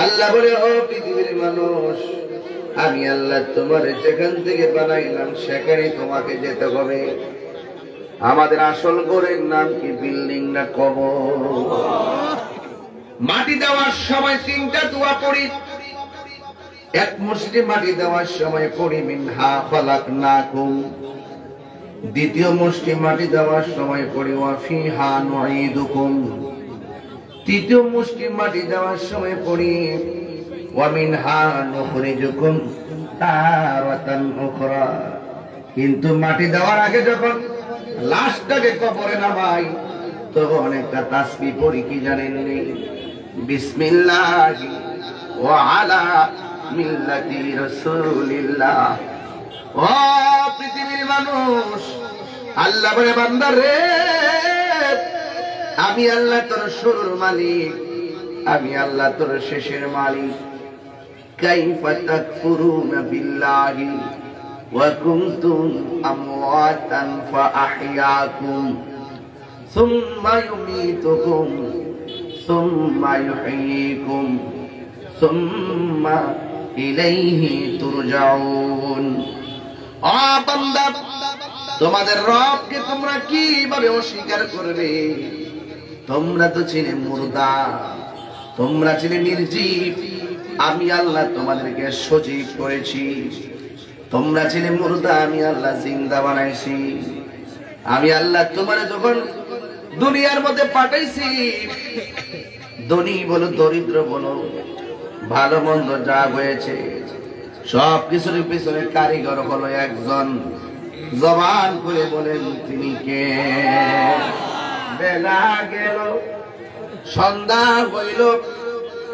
আল্লাহ বলে, ও পৃথিবীর মানুষ, আমি আল্লাহ তোমার যেখান থেকে বানাইলাম সেখানে তোমাকে যেতে হবে। আমাদের আসল ঘরের নাম কি বিল্ডিং না কবর? মাটি দেওয়ার সময় তিনটা দোয়া পড়ি। এক মুষ্টি মাটি দেওয়ার সময় পড়ি মিনহা খালাকনাকুম। দ্বিতীয় মুষ্টি মাটি দেওয়ার সময় পড়ি ওয়া ফিহা নুঈদুকুম। তৃতীয় মুষ্টি মাটি দেওয়ার সময় পড়ি ওয়া মিনহা নুখরিজুকুম তারাতান উখরা। কিন্তু মাটি দেওয়ার আগে যখন লাশটাকে কবরে নামাই তখন একটা তাসবিহ পড়ি, কি জানেন? বিসমিল্লাহি ওয়া আলা মিল্লাতি রাসূলিল্লাহ। ও পৃথিবীর মানুষ, আল্লাহ বলে, বান্দা রে, আমি আল্লাহ তোর শুরুর মালিক, আমি আল্লাহ তোর শেষের মালিক। কাইফা তাকফুরুনা বিল্লাহি ওয়া কুনতুম আমওয়াতান ফাআহইয়াকুম সুম্মা ইউমীতুকুম সুম্মা ইউহয়ীকুম সুম্মা ইলাইহি তুরজাউন। ও বান্দা, তোমাদের রবকে তোমরা কিভাবে অস্বীকার করবে? তোমরা তো ছিলে মুর্দা, তোমরা ছিলে নির্জীব। আমি আল্লাহ তোমাদেরকে সজীব করেছি। তোমরা ছিলে মুর্দা, আমি আল্লাহ জিন্দা বানাইছি। আমি আল্লাহ তোমার যখন দুনিয়ার মধ্যে পাঠাইছি, ধনী বলো দরিদ্র বলো, ভালো মন্দ যা হয়েছে সব কিছুর পিছনে কারিগর হলো একজন। জবান করে বলেন তিনি কে? বেলা গেল, সন্ধ্যা হইল,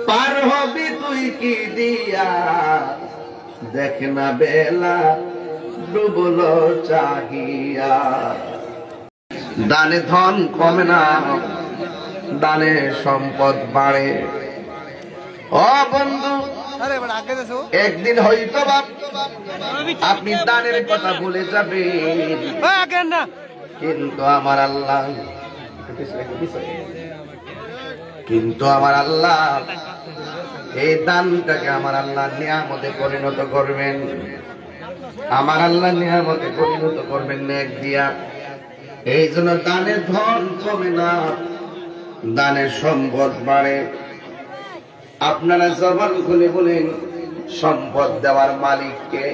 পার হবি তুই কি দিয়া? দেখ না বেলা ডুবল চাহিয়া। দানে ধন কমে না, দানে সম্পদ বাড়ে। ও বন্ধু, একদিন হয়তো আপনি দানের কথা ভুলে যাবেন, কিন্তু আমার আল্লাহ এই দানটাকে আমার আল্লাহ নিয়ামতে পরিণত করবেন। আমার আল্লাহ নিয়ামতে পরিণত করবেন নেক দিয়া। এই জন্য দানের ধন কমে না, দানের সম্পদ বাড়ে। আপনারা জবান খুলে বলেন, সম্পদ দেওয়ার মালিক কে?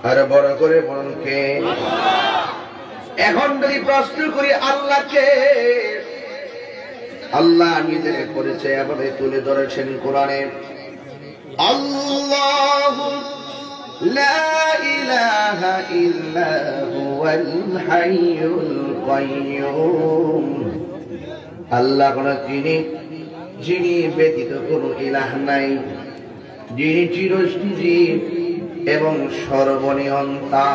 আর বড় করে বলুন কে? এখন যদি প্রশ্ন করি আল্লাহকে, আল্লাহ নিজের পরিচয় এভাবে তুলে ধরেছেন কোরআনে, আল্লাহু লা ইলাহা ইল্লা হুয়াল হাইয়ুল কাইয়্যুম। আল্লাহ কোন তিনি যিনি ব্যতীত কোন ইলাহ নাই, যিনি চিরঞ্জীব এবং সর্বনিয়ন্তা।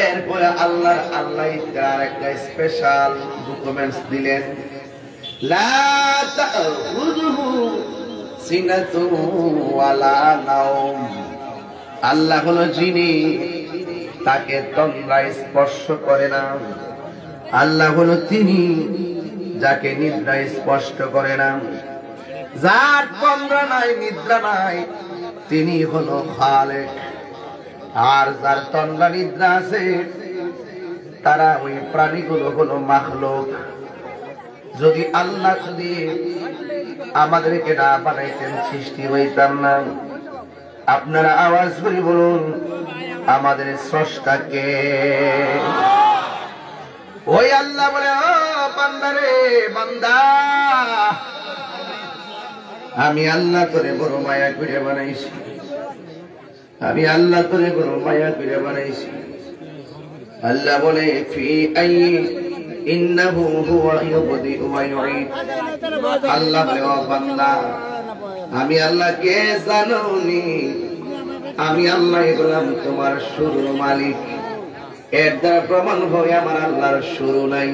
এরপরে আল্লাহ তার একটা স্পেশাল ডকুমেন্টস দিলেন, লা তাখুযুহু সিনাতুন ওয়ালা নাওম। আল্লাহ হলো যিনি, তাকে তন্দ্রা স্পর্শ করে না। আল্লাহ হলো তিনি, যাকে নিদ্রা স্পষ্ট করে না। যার তন্দ্রা নাই, নিদ্রা নাই, তিনি হলো খালেক। আর যার তন্দ্রা নিদ্রা আছে, তারা ওই প্রাণীগুলো হলো মাখলুক। যদি আল্লাহ আমাদেরকে না বানাইতেন, সৃষ্টি হইতাম না। আপনারা আওয়াজ করে বলুন, আমাদের স্রষ্টা কে? ওই আল্লাহ বলে, ও বান্দা রে, বান্দা, আমি আল্লাহ করে বড় মায়া করে বানাইছি। আমি আল্লাহ করে বড় মায়া করে বানাইছি। আল্লাহ বলে, ফি আই ইন্নাহু হুয়া ইউবদি ওয়া ইউঈদ। আল্লাহ বলে, ও বান্দা, আমি আল্লাহ কে জানোনি? আমি আল্লাহ হলাম তোমার শুরুর মালিক। এর দ্বারা প্রমাণ হয় আমার আল্লাহর শুরু নাই,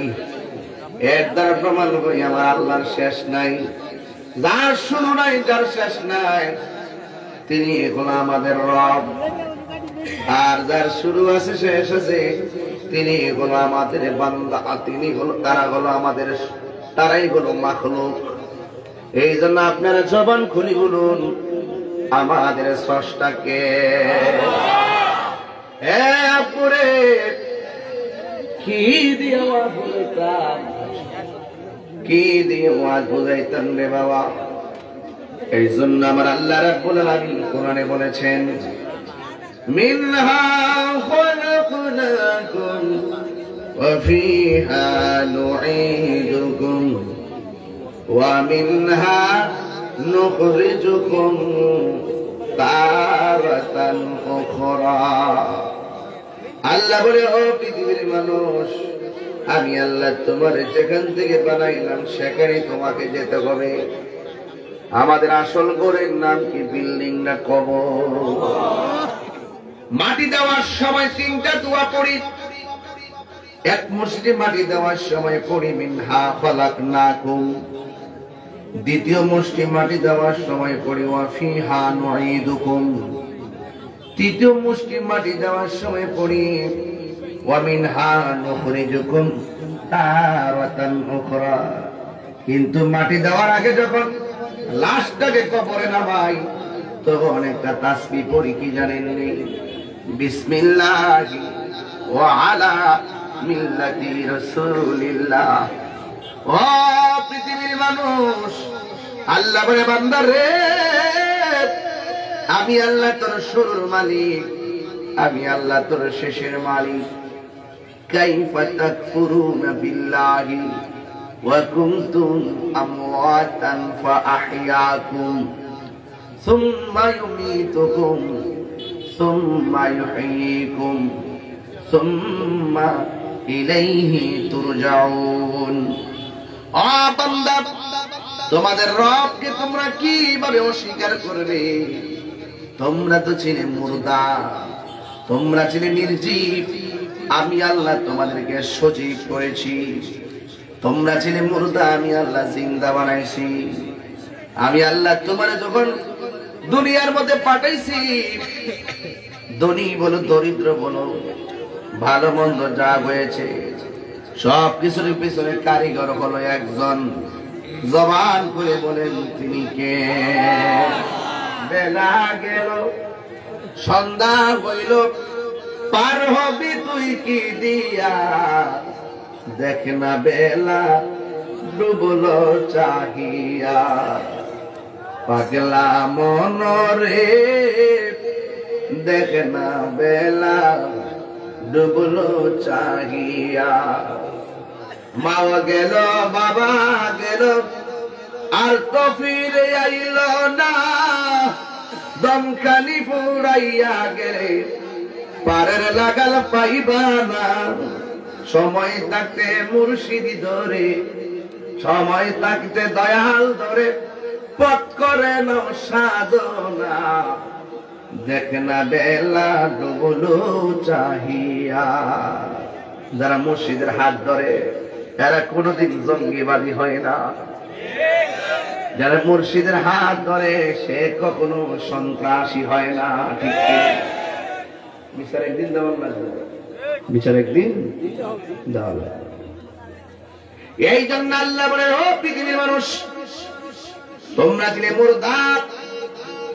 এর দ্বারা প্রমাণ হয় আমার আল্লাহর শেষ নাই। যার শুরু নাই, যার শেষ নাই, তিনি হলো আমাদের রব। আর যার শুরু আছে, শেষ আছে, তিনি হলো আমাদের বান্দা। তিনি হলো, তারাই হলো মাখলুক। এই জন্য আপনারা জবান খুলি বলুন আমাদের স্রষ্টাকে। পুরে কি দিয়ে ওয়াজ বুঝাইতাম, কি দিয়ে ওয়াজ বুঝাইতাম রে বাবা। এই জন্য আমার আল্লাহ রাব্বুল আলামিন কোরআনে বলেছেন, মিনহা খালাকনাকুম ওয়া ফিহা নুঈদুকুম ওয়া মিনহা নুখরিজুকুম তারাতান উখরা। আল্লাহ বলে, ও পৃথিবীর মানুষ, আমি আল্লাহ তোমার যেখান থেকে বানাইলাম সেখানে তোমাকে যেতে হবে। আমাদের আসল ঘরের নাম কি, বিল্ডিং না কবর? মাটি দেওয়ার সময় তিনটা দোয়া পড়ি। এক মুষ্টি মাটি দেওয়ার সময় পড়ি মিনহা খালাকনাকুম। দ্বিতীয় মুষ্টি মাটি দেওয়ার সময় পড়ি ওয়া ফিহা নুঈদুকুম। তৃতীয় মুষ্টি মাটি দেওয়ার সময় পড়ি ওয়া মিনহা নুখরিজুকুম তারাতান উখরা। কিন্তু মাটি দেওয়ার আগে যখন লাশটাকে কবরে নামাই তখন একটা তাসবিহ পড়ি, কি জানেন? বিসমিল্লাহি ওয়া আলা মিল্লাতি রাসূলিল্লাহ। ও পৃথিবীর মানুষ, আল্লাহ বলে, বান্দা রে, আমি আল্লাহ তোর শুরুর মালিক, আমি আল্লাহ তোর শেষের মালিক। কাইফা তাকফুরুনা বিল্লাহি ওয়া কুনতুম আমওয়াতান ফাআহইয়াকুম সুম্মা ইউমীতুকুম সুম্মা ইউহয়ীকুম সুম্মা ইলাইহি তুরজাউন। ও বান্দা, তোমাদের রবকে তোমরা কিভাবে অস্বীকার করবে? তোমরা তো ছিলে মুর্দা, তোমরা ছিলে নির্জীব। আমি আল্লাহ তোমাদেরকে সজীব করেছি। তোমরা ছিলে মুর্দা, আমি আল্লাহ জিন্দা বানাইছি। আমি আল্লাহ তোমার যখন দুনিয়ার মধ্যে পাঠাইছি, ধনী বলো দরিদ্র বলো, ভালো মন্দ যা হয়েছে সব কিছুর পিছনে কারিগর হলো একজন। জবান করে বলেন তিনি কে? বেলা গেল, সন্ধ্যা হইল, পার হবি তুই কি দিয়া? দেখ না বেলা ডুবল চাহিয়া, পাগলা মনরে দেখ না বেলা ডুবল চাহিয়া। মা গেল, বাবা গেল, আর তো ফিরে আইল না। দমখানি ফুরাইয়া গেলে পারের লাগাল পাইবা না। সময় থাকতে মুর্শিদি ধরে, সময় থাকতে দয়াল ধরে, পথ করে নাও সাধনা। দেখ না বেলা ডুবল চাহিয়া। যারা মুর্শিদের হাত ধরে এরা কোনোদিন জঙ্গিবাদী হয় না। যারা মুর্শিদের হাত ধরে সে কখনো সন্ত্রাসী হয় না। ঠিক বিচার একদিন দেওয়ার লাগবে, বিচার একদিন দেওয়া লাগবে। এই জন্য আল্লাহ বলে, ও পৃথিবীর মানুষ, তোমরা ছিলে মুর্দা,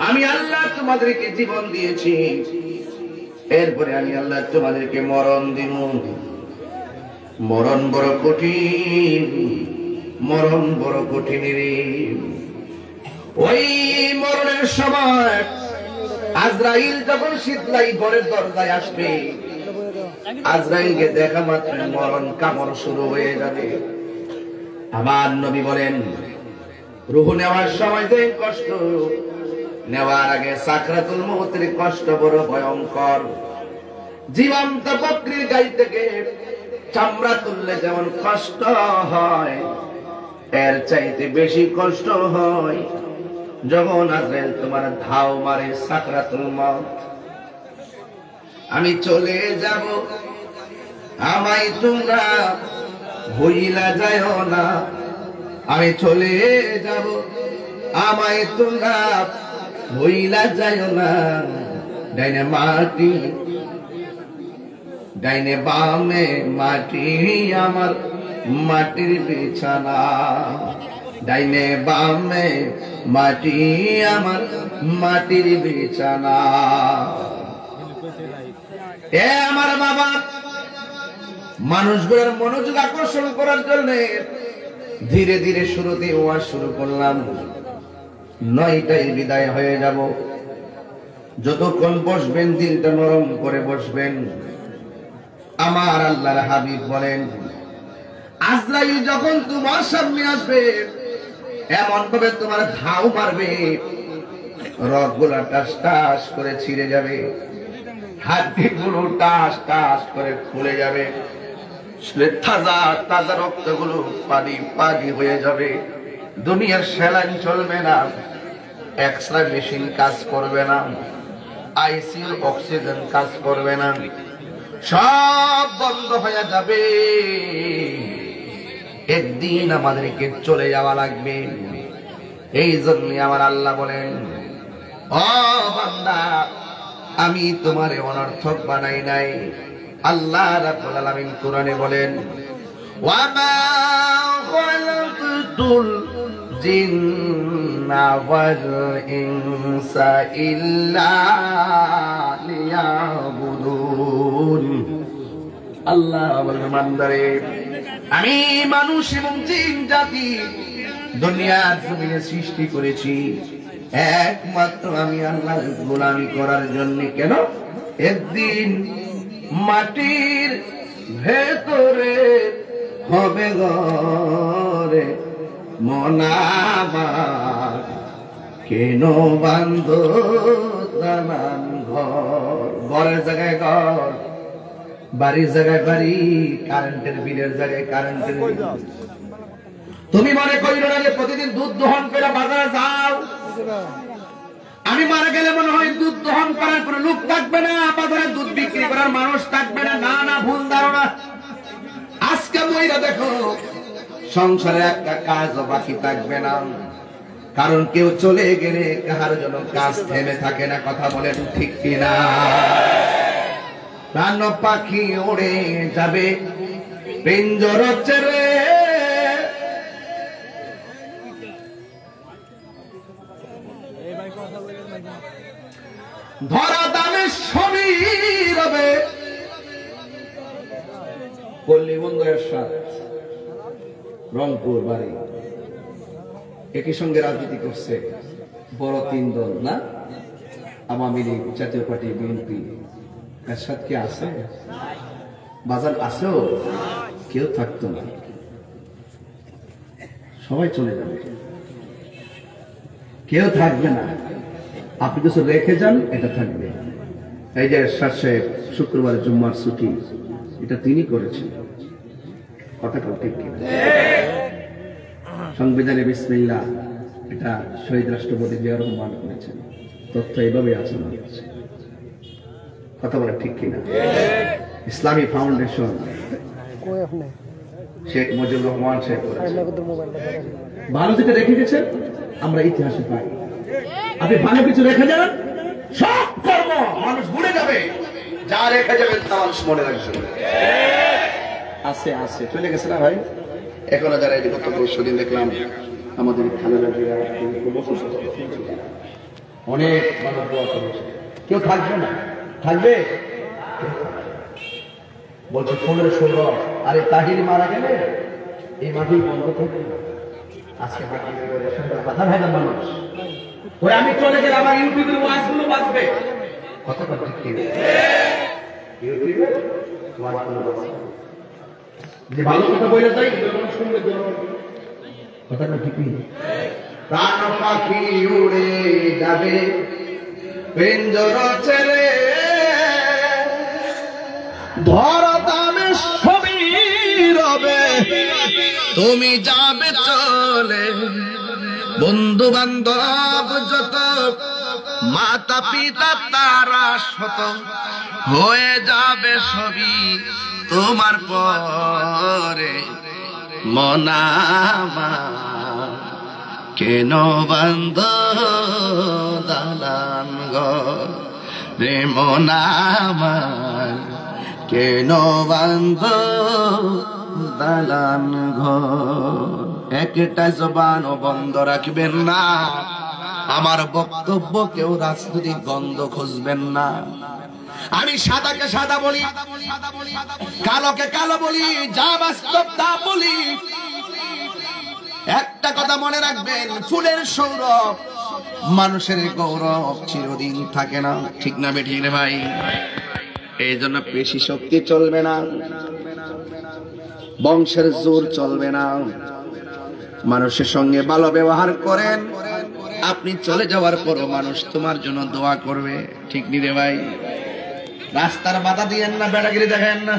আমি আল্লাহ তোমাদেরকে জীবন দিয়েছি, এরপরে আমি আল্লাহ তোমাদেরকে মরণ দিব। মরণ বড় কঠিন, মরণ বড় কঠিন রে। ওই মরণের সময় আজরাইল যখন শীতলাই ঘরের দরজায় আসবে, আজরাইলকে দেখা মাত্র মরণ কামড় শুরু হয়ে যাবে। আমার নবী বলেন, রূহ নেওয়ার সময় যে কষ্ট, নেওয়ার আগে সাকরাতুল মউতের কষ্ট বড় ভয়ঙ্কর। জীবন্ত বকরির গাই থেকে চামড়া তুললে যেমন কষ্ট হয়, এর চাইতে বেশি কষ্ট হয় যখন আজরাইল তোমার ধাও মারে সাকরাতুল মউত। আমি চলে যাব, আমায় তোমরা ভুইলা যাও না। আমি চলে যাব, আমায় তোমরা ভুইলা যাও না। ডাইনে মাটি, ডাইনে বামে মাটি, আমার মাটির বিছানা। ডাইনে বামে মাটি আমার মাটির বিছানা। এ আমার বাবা, মানুষগুলোর মনোযোগ আকর্ষণ করার জন্য ধীরে ধীরে শুরুতে ওয়াজ শুরু করলাম। 9টায় বিদায় হয়ে যাব। যতক্ষণ বসবেন দিলটা নরম করে বসবেন। আমার আল্লাহর হাবিব বলেন, আজরাইল যখন তোমার সামনে আসবে এমন ভাবে তোমার ধাও মারবে, রগগুলা টাস টাস করে ছিঁড়ে যাবে, হাড্ডিগুলো টাস টাস করে খুলে যাবে, তাজা তাজা রক্তগুলো পানি পানি হয়ে যাবে। দুনিয়ার স্যালাইন চলবে না, এক্সরে মেশিন কাজ করবে না, আইসিইউ অক্সিজেন কাজ করবে না, সব বন্ধ হয়ে যাবে। একদিন আমাদেরকে চলে যাওয়া লাগবে। এই জন্য আমার আল্লাহ বলেন, ও বান্দা, আমি তোমারে অনর্থক বানাই নাই। আল্লাহ রাব্বুল আলামিন কোরআনে বলেন, ওয়ামা খালাকতুল জিন্না ওয়াল ইনসা ইল্লা লিয়াবুদুন। আল্লাহ বলেন, বান্দারে, আমি মানুষ এবং জিন জাতি দুনিয়ার জমিনে সৃষ্টি করেছি একমাত্র আমি আল্লাহর গোলামি করার জন্য। কেন? একদিন মাটির ভেতরে হবে ঘরে মনাবার, কেন বান্ধ দালান ঘর? ঘরের জায়গায় ঘর, বাড়ির জায়গায় বাড়ি, কারেন্টের বিলের জায়গায় কারেন্টের বিল। তুমি মনে করিল না যে প্রতিদিন দুধ দহন করে বাজারে যাও, আমি মারা গেলে মনে হয় দুধ দহন করার কোনো লোক থাকবে না, বাজারে দুধ বিক্রি করার মানুষ থাকবে না। না না, ভুল ধারণা। আজকে মহিলা দেখো, সংসারে একটা কাজও বাকি থাকবে না, কারণ কেউ চলে গেলে কাহার জন্য কাজ থেমে থাকে না। কথা বলেন ঠিক কিনা? প্রাণ পাখি উড়ে যাবে পিঞ্জর ছেড়ে, ধরা দামে সবই রবে। পল্লী বন্দরের সাথে রংপুর বাড়ি, একই সঙ্গে রাজনীতি করছে বড় 3 দল না, আওয়ামী লীগ, জাতীয় পার্টি, বিএনপি। এরশাদ কি আছে? বাজার আছেও, কেউ থাকতো না, সবাই চলে যাবে, কেউ থাকবে না। আপনি কিছু রেখে যান, এটা থাকবে। এই যে এরশাদ সাহেব শুক্রবার জুম্মার ছুটি, এটা তিনি করেছেন। কথাটা ঠিক কি? সংবিধানে বিসমিল্লাহ, এটা শহীদ রাষ্ট্রপতি জিয়া রহমান করেছেন। তথ্য এইভাবে আছে। কথা বলে ঠিক কিনা? ইসলামী ফাউন্ডেশন শেখ মুজিবুর রহমান সাহেব ভালো যেটা রেখে গেছেন আমরা ইতিহাসে পাই। আপনি ভালো কিছু রেখে যান, সব কর্ম মানুষ ভুলে যাবে, যা রেখে যাবেন তা মানুষ মনে রাখবে। আছে আছে চলে গেছে না ভাই? এখনো যারা এই গত পরশুদিন দেখলাম আমাদের খালেদা জিয়া অনেক মানুষ দোয়া করেছে, কেউ থাকবে না। থাকবে বলছে 15-16, আরে তাহির মারা গেলে এই মাটি বন্ধ থাকবে। আজকে কথা ভাই না মানুষ, ওই আমি চলে গেলে আমার ইউটিউবের ওয়াজগুলো বাঁচবে। কথাটা ঠিক, ইউটিউবে ওয়াজগুলো বাঁচবে। যে ভালো কথা বলে যাই শুনবে, কথাটা ঠিক নেই। প্রাণ পাখি উড়ে যাবে পিঞ্জর ছেড়ে, ধরা দামে সবই রবে, তুমি যাবে চলে। বন্ধু বান্ধব যত, মাতা পিতা তারা শত, হয়ে যাবে সবই তোমার পরে। মনামা কেন বান্ধ দালান ঘর রে, মনামার কেন বান্ধ দালান ঘর। একটা জবানও বন্ধ রাখবেন না। আমার বক্তব্য কেউ রাজনৈতিক গন্ধ খুঁজবেন না। আমি সাদাকে সাদা বলি, কালোকে কালো বলি, যা বাস্তব তা বলি। একটা কথা মনে রাখবেন, ফুলের সৌরভ, মানুষের গৌরব চিরদিন থাকে না। ঠিক না বেঠিক রে ভাই? এই জন্য পেশি শক্তি চলবে না, বংশের জোর চলবে না। মানুষের সঙ্গে ভালো ব্যবহার করেন, আপনি চলে যাওয়ার পরও মানুষ তোমার জন্য দোয়া করবে। ঠিক নি রে ভাই? রাস্তার বাধা দিয়েন না, বেড়াগিরি দেখেন না।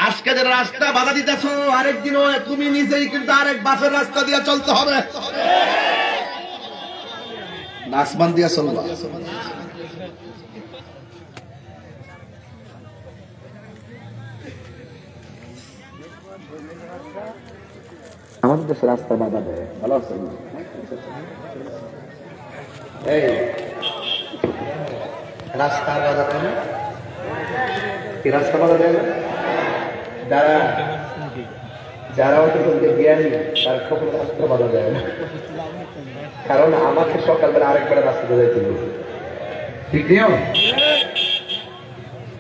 আজকে যে রাস্তা বাধা দিতেছো, আরেকদিনও তুমি নিজেই কিন্তু আরেক বাসের রাস্তা দিয়ে চলতে হবে, আসমান দিয়ে চলবা। আমাদের দেশে রাস্তা বাধা দেয়, ভালো আছে? এই রাস্তা বাধা দেয় না, কি রাস্তা বাধা দেয় না? যারা যারা অতটুকু জ্ঞানী তারা সকল রাস্তা বাধা দেয় না। কারণ আমাকে সকালবেলা আরেকবার রাস্তা যাইতে বলছে। ঠিক নিয়ম।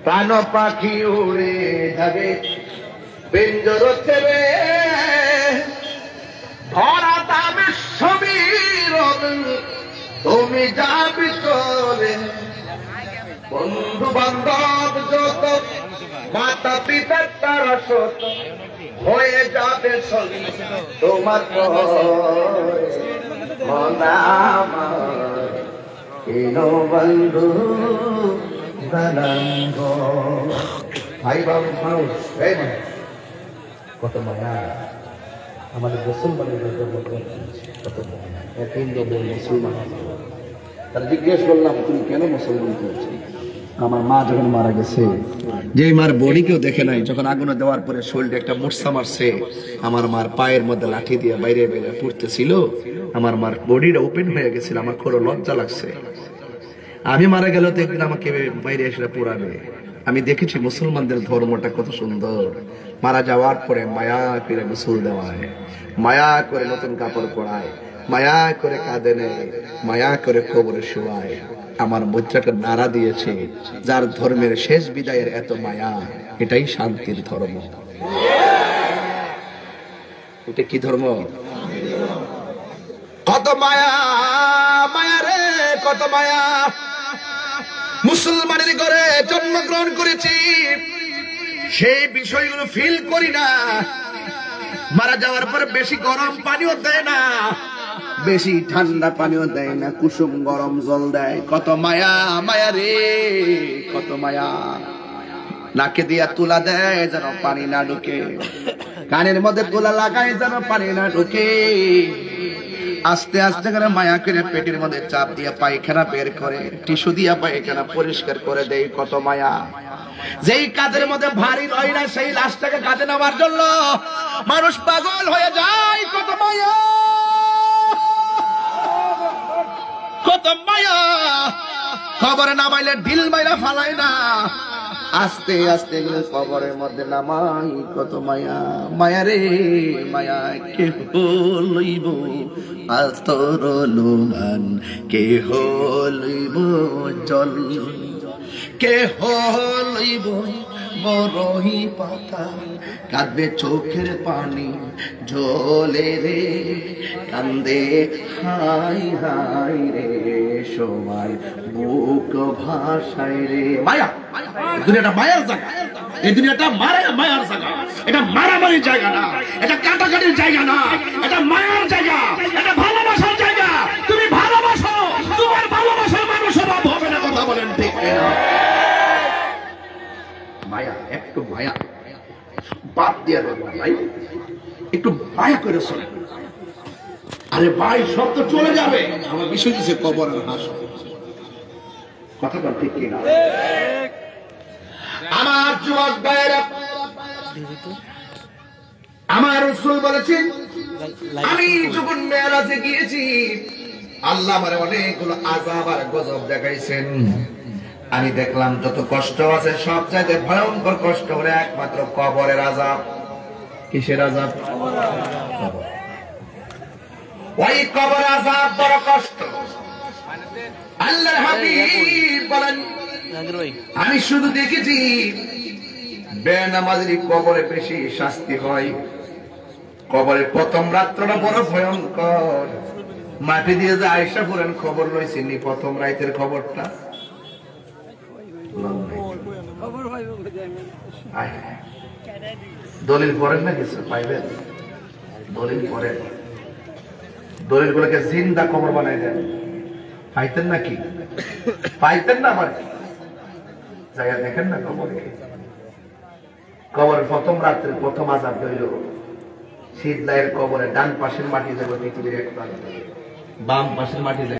প্রাণ পাখি উড়ে যাবে, পিঞ্জর ছেড়ে, ধরা দামে সমীরণ তুমি যাবি চলে। বন্ধু বান্ধব যত, মাতা পিতা তারা শত, হয়ে যাবে চলে তোমার বন্ধু ভাই বাবু মানুষ। কত মায়া আমাদের মুসলমানের কত মুসলমান। তারা জিজ্ঞেস করলাম, তুমি কেন মুসলমান করছো? আমার মা যখন মারা গেছে, যে মার বডি কেউ দেখে নাই, যখন আগুনে দেওয়ার পরে শরীরে একটা মূর্ছা মারছে, আমার মার পায়ের মধ্যে লাঠি দিয়ে বাইরে বাইরে পড়তেছিল, আমার মার বডিটা ওপেন হয়ে গেছিল, আমার খুব লজ্জা লাগছে। আমি মারা গেল তো একদিন আমাকে বাইরে এসে পোড়াবে। আমি দেখেছি মুসলমানদের ধর্মটা কত সুন্দর। মারা যাওয়ার পরে মায়া করে গোসল দেওয়ায়, মায়া করে নতুন কাপড় পরায়, মায়া করে কাঁদে নেয়, মায়া করে কবরে শোয়ায়। আমার মুদ্রাটা নাড়া দিয়েছে, যার ধর্মের শেষ বিদায়ের এত মায়া, এটাই শান্তির ধর্ম। এটা কি ধর্ম? কত মায়া, মায়া রে কত মায়া। মুসলমানের ঘরে জন্মগ্রহণ করেছি, সেই বিষয়গুলো ফিল করি না। মারা যাওয়ার পর বেশি গরম পানিও দেয় না, বেশি ঠান্ডা পানিও দেয় না, কুসুম গরম জল দেয়। কত মায়া, মায়া রে কত মায়া। নাকে দিয়া তুলা দেয় যেন পানি না ঢুকে, কানের মধ্যে তুলা লাগায় যেন পানি না ঢুকে। আস্তে আস্তে করে মায়া করে পেটের মধ্যে চাপ দিয়া পায়খানা বের করে, টিস্যু দিয়া পায়খানা পরিষ্কার করে দেয়। কত মায়া। যেই কাজের মধ্যে ভারী রয় না, সেই লাশটাকে কাজে নেওয়ার জন্য মানুষ পাগল হয়ে যায়। কত মায়া, কত মায়া। খবরে নামাইলে ঢিল মাইরা ফালাই না, আস্তে আস্তে এগুলো কবরের মধ্যে নামাই। কত মায়া, মায়া রে মায়া। কে হইব আতর লোমান, কে হইব জল, কে হইব বরহি পাতা, কাঁদবে চোখের পানি ঝোলে রে, কান্দে হাই হাই রে, সবাই বুক ভাষায় রে। মায়া, দুনিয়াটা মায়ার জায়গা, এই দুনিয়াটা মায়ার জায়গা। এটা মারামারির জায়গা না, এটা কাটাকাটির জায়গা না, এটা মায়ার জায়গা, এটা ভালোবাসার জায়গা। তুমি ভালোবাসো, তোমার ভালোবাসার মানুষ অভাব হবে না। কথা বলেন ঠিক না? মায়া, একটু মায়া বাদ দিয়ে দেবো ভাই, একটু মায়া করে চলে। আরে ভাই সব তো চলে যাবে, আমার বিষয় দিচ্ছে কবর আর হাস। কথাটা ঠিক কিনা? আমার যুবক ভাইরা, আমার রাসূল বলেছেন, আমি যখন মেরাজে গিয়েছি, আল্লাহ আমার অনেকগুলো আযাব আর গজব দেখাইছেন। আমি দেখলাম যত কষ্ট আছে সব চাইতে ভয়ঙ্কর কষ্ট হলো একমাত্র কবরের আযাব। কিসের আযাব? ওই কবর আযাব বড় কষ্ট। আল্লাহর হাবিব বলেন, আমি শুধু দেখেছি বেনামাজির কবরে বেশি শাস্তি হয়। কবরে প্রথম রাত্রটা বড় ভয়ঙ্কর। মাটি দিয়ে যে আয়েশা পুরান খবর লইছেন প্রথম রাতের খবরটা, দলিল পড়েন না কিছু পাইবেন? দলিল পড়েন, দলিল গুলোকে জিন্দা কবর বানাই দেন। পাইতেন নাকি? পাইতেন না? আবার জায়গা দেখেন না কবরে। কবরের প্রথম রাত্রে প্রথম আযাব হইল শীতলাইয়ের কবরে ডান পাশের মাটি যাবে পৃথিবীর এক প্রান্তে, বাম পাশের মাটি যাবে